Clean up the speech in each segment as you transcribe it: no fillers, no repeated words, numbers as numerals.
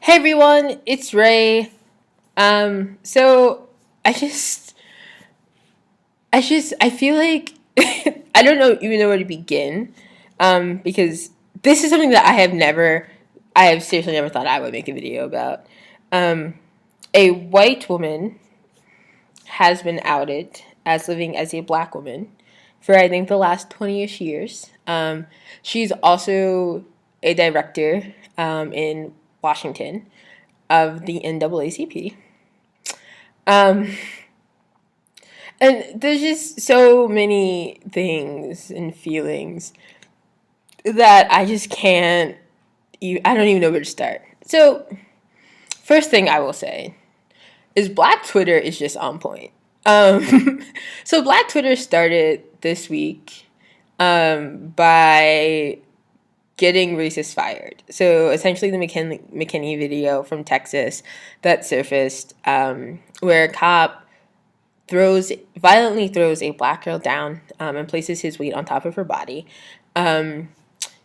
Hey everyone, it's Ray. So I just, I feel like I don't know even know where to begin. Because this is something that I have seriously never thought I would make a video about. Um, a white woman has been outed as living as a black woman for I think the last 20-ish years. She's also a director in Washington of the NAACP. Um, and there's just so many things and feelings that I just can't. I don't even know where to start. So, first thing I will say is Black Twitter is just on point. So Black Twitter started this week by getting racists fired. So essentially, the McKinney video from Texas that surfaced, where a cop violently throws a black girl down and places his weight on top of her body.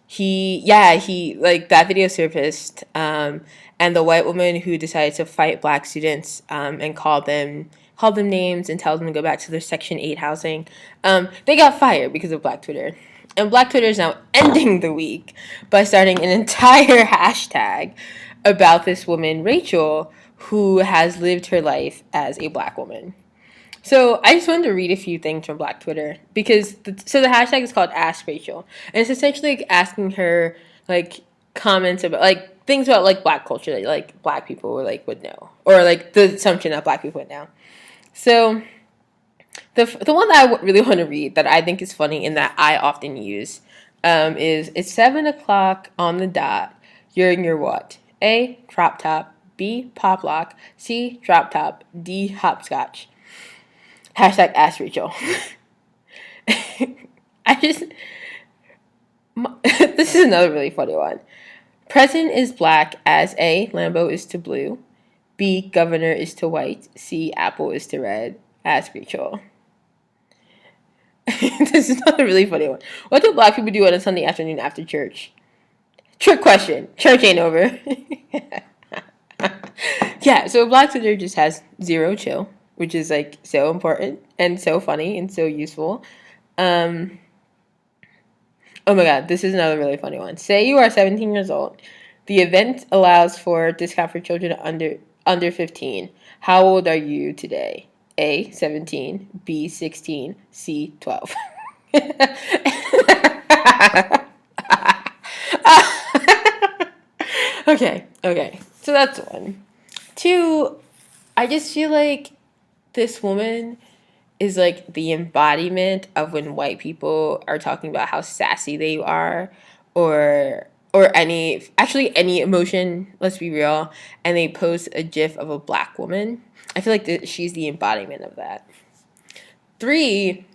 He like that video surfaced, and the white woman who decided to fight black students and call them names and tell them to go back to their Section 8 housing, they got fired because of Black Twitter. And Black Twitter is now ending the week by starting an entire hashtag about this woman, Rachel, who has lived her life as a black woman. So I just wanted to read a few things from Black Twitter because the hashtag is called Ask Rachel, and it's essentially like asking her like comments about like things about like black culture that like black people would know, or like the assumption that black people would know. So the one that I really want to read that I think is funny and that I often use is it's 7 o'clock on the dot. You're in your what? A, crop top. B, pop lock. C, drop top. D, hopscotch. Hashtag Ask Rachel. This is another really funny one. President is black as A, Lambo is to blue. B, governor is to white. C, apple is to red. Ask Rachel. This is another really funny one. What do black people do on a Sunday afternoon after church? Trick question. Church ain't over. Yeah, so Black Twitter just has zero chill, which is like so important and so funny and so useful. Oh my god, this is another really funny one. Say you are 17 years old. The event allows for discount for children under 15. How old are you today? A, 17. B, 16. C, 12. Okay. So that's one. Two, I just feel like this woman is like the embodiment of when white people are talking about how sassy they are, or any emotion, let's be real, and they post a gif of a black woman. I feel like she's the embodiment of that. Three,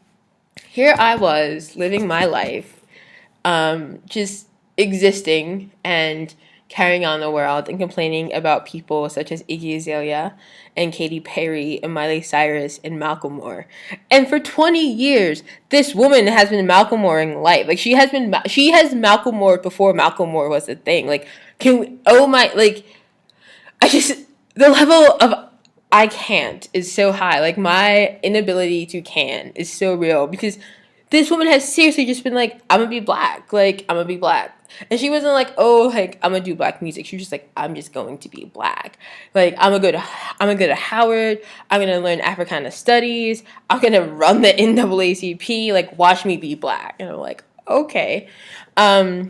here I was living my life, just existing and carrying on the world and complaining about people such as Iggy Azalea and Katy Perry and Miley Cyrus and Malcolm Moore. And for 20 years, this woman has been Malcolm Mooring life. Like she has Malcolm Moore before Malcolm Moore was a thing. Like the level of I can't is so high. Like my inability to can is so real because this woman has seriously just been like, I'm gonna be black. Like, I'm gonna be black. And she wasn't like, oh, like, I'm gonna do black music. She was just like, I'm just going to be black. Like, I'm gonna go to Howard. I'm gonna learn Africana studies. I'm gonna run the NAACP. Like, watch me be black. And I'm like, okay. So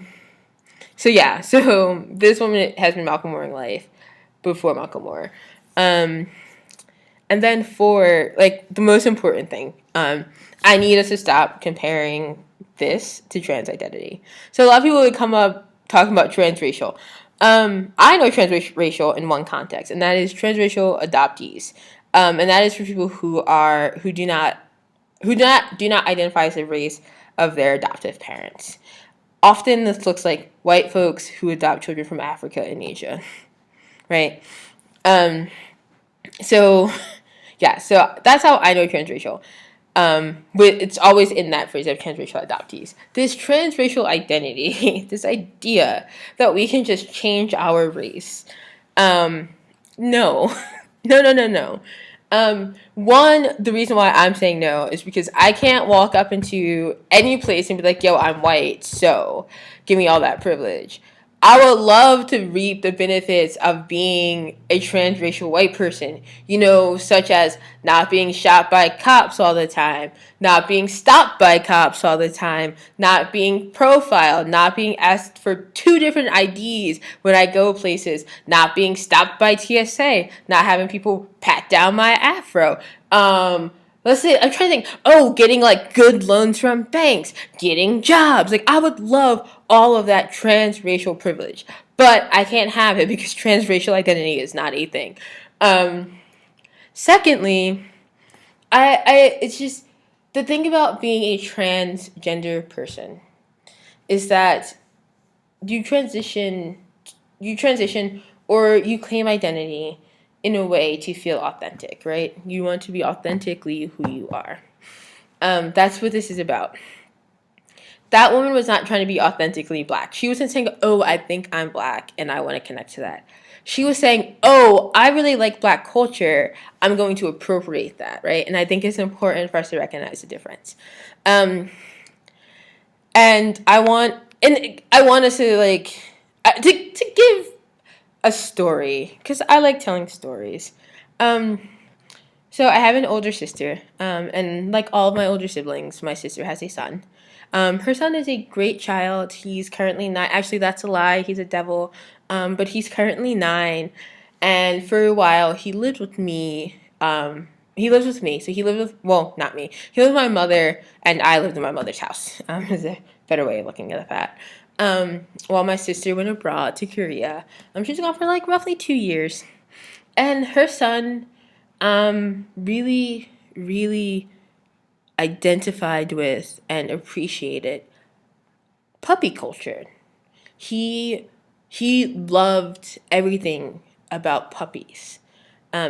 this woman has been Malcolm Moore in life before Malcolm Moore. And then for, like, the most important thing, I need us to stop comparing this to trans identity. So a lot of people would come up talking about transracial. I know transracial in one context, and that is transracial adoptees. And that is for people who do not identify as the race of their adoptive parents. Often this looks like white folks who adopt children from Africa and Asia, right? So that's how I know transracial. But it's always in that phrase of transracial adoptees. This transracial identity, this idea that we can just change our race, No, no. One, the reason why I'm saying no is because I can't walk up into any place and be like, yo, I'm white, so give me all that privilege. I would love to reap the benefits of being a transracial white person, such as not being shot by cops all the time, not being stopped by cops all the time, not being profiled, not being asked for two different IDs when I go places, not being stopped by TSA, not having people pat down my afro. Let's say I'm trying to think. Oh, getting like good loans from banks, getting jobs. Like I would love all of that transracial privilege, but I can't have it because transracial identity is not a thing. Secondly, it's just the thing about being a transgender person is that you transition, or you claim identity in a way to feel authentic, right? You want to be authentically who you are. That's what this is about. That woman was not trying to be authentically black. She wasn't saying, oh, I think I'm black and I want to connect to that. She was saying, oh, I really like black culture. I'm going to appropriate that, right? And I think it's important for us to recognize the difference. And I want us to like to give a story because I like telling stories. So I have an older sister, and like all of my older siblings, my sister has a son. Her son is a great child. He's currently 9. Actually, that's a lie. He's a devil. But he's currently 9, and for a while he lived with me. He lives with me. So he lived with, well, not me. He lived with my mother, and I lived in my mother's house. Is a better way of looking at that. While my sister went abroad to Korea. She was gone for like roughly 2 years, and her son really, really identified with and appreciated puppy culture. He loved everything about puppies.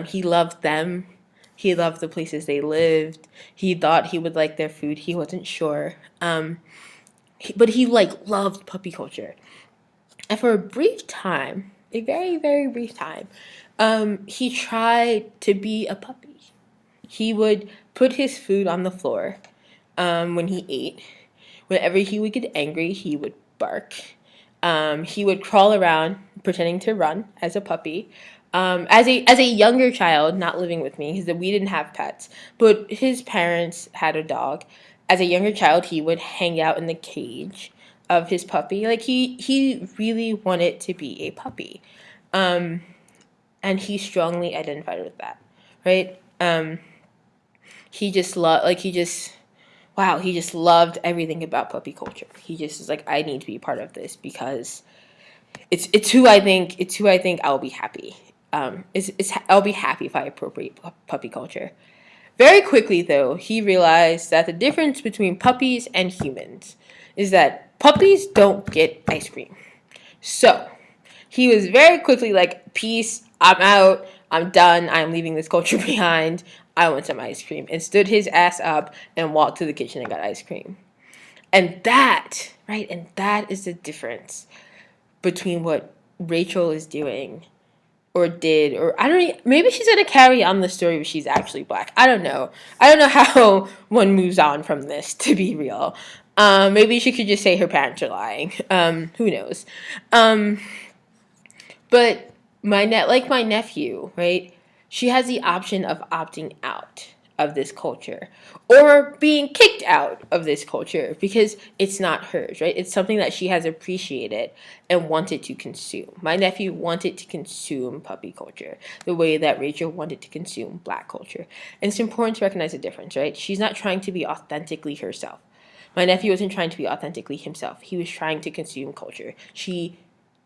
He loved them. He loved the places they lived. He thought he would like their food. He wasn't sure. But he like loved puppy culture. And for a brief time, a very, very brief time, he tried to be a puppy. He would put his food on the floor when he ate. Whenever he would get angry, he would bark. He would crawl around pretending to run as a puppy. As a younger child, not living with me, because we didn't have pets, but his parents had a dog. As a younger child, he would hang out in the cage of his puppy. Like he really wanted to be a puppy, and he strongly identified with that, right? He just loved he just loved everything about puppy culture. He just was like, I need to be part of this because it's who I think I'll be happy. I'll be happy if I appropriate puppy culture. Very quickly, though, he realized that the difference between puppies and humans is that puppies don't get ice cream. So he was very quickly like, peace, I'm out, I'm done, I'm leaving this culture behind. I want some ice cream, and stood his ass up and walked to the kitchen and got ice cream. And that, right, and that is the difference between what Rachel is doing or did, or I don't, maybe she's going to carry on the story, but she's actually black. I don't know how one moves on from this, to be real. Maybe she could just say her parents are lying. Who knows? But my nephew, right? She has the option of opting out of this culture or being kicked out of this culture because it's not hers, right? It's something that she has appreciated and wanted to consume. My nephew wanted to consume puppy culture the way that Rachel wanted to consume black culture. And it's important to recognize the difference, right? She's not trying to be authentically herself. My nephew wasn't trying to be authentically himself. He was trying to consume culture. She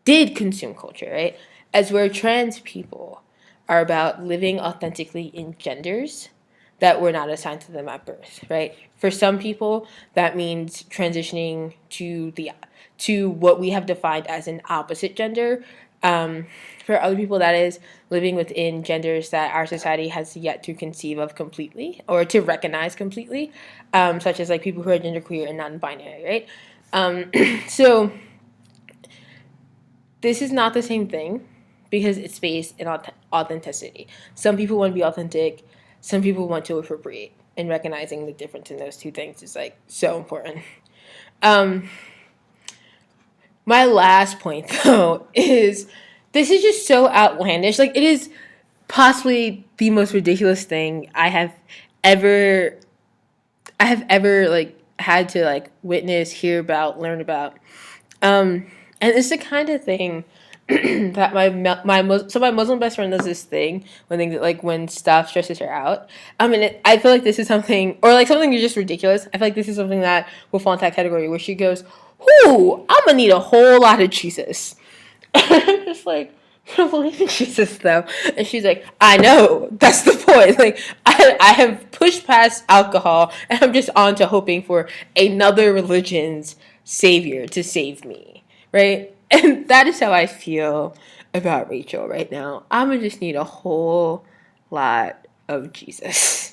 did consume culture, right? As where trans people are about living authentically in genders that were not assigned to them at birth, right? For some people, that means transitioning to what we have defined as an opposite gender. For other people, that is living within genders that our society has yet to conceive of completely or to recognize completely, such as like people who are genderqueer and non-binary, right? So this is not the same thing. because it's based in authenticity. Some people want to be authentic, some people want to appropriate, and recognizing the difference in those two things is like so important. Um, my last point though is this is just so outlandish. Like it is possibly the most ridiculous thing ever I have ever like had to like witness, hear about, learn about. And it's the kind of thing that my Muslim best friend does this thing when stuff stresses her out. I feel like this is something, or like something is just ridiculous. I feel like this is something that will fall into that category where she goes, "Ooh, I'm gonna need a whole lot of Jesus." I'm just like, "You don't believe in Jesus though," and she's like, "I know, that's the point. Like, I have pushed past alcohol, and I'm just on to hoping for another religion's savior to save me." Right? And that is how I feel about Rachel right now. I'm gonna just need a whole lot of Jesus.